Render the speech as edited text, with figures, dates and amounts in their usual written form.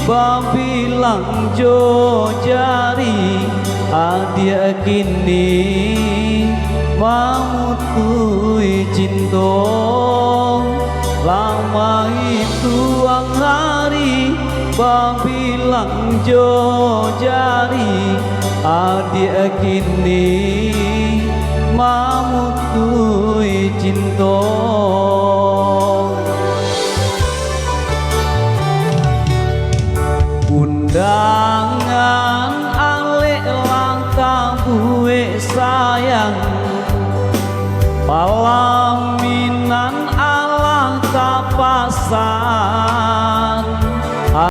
babilang jo jari adia kini mamutui cinta lama itu ang hari babilang jo jari adia kini mamutui cinta undangan alek langkah buwe sayang palaminan alang kapasa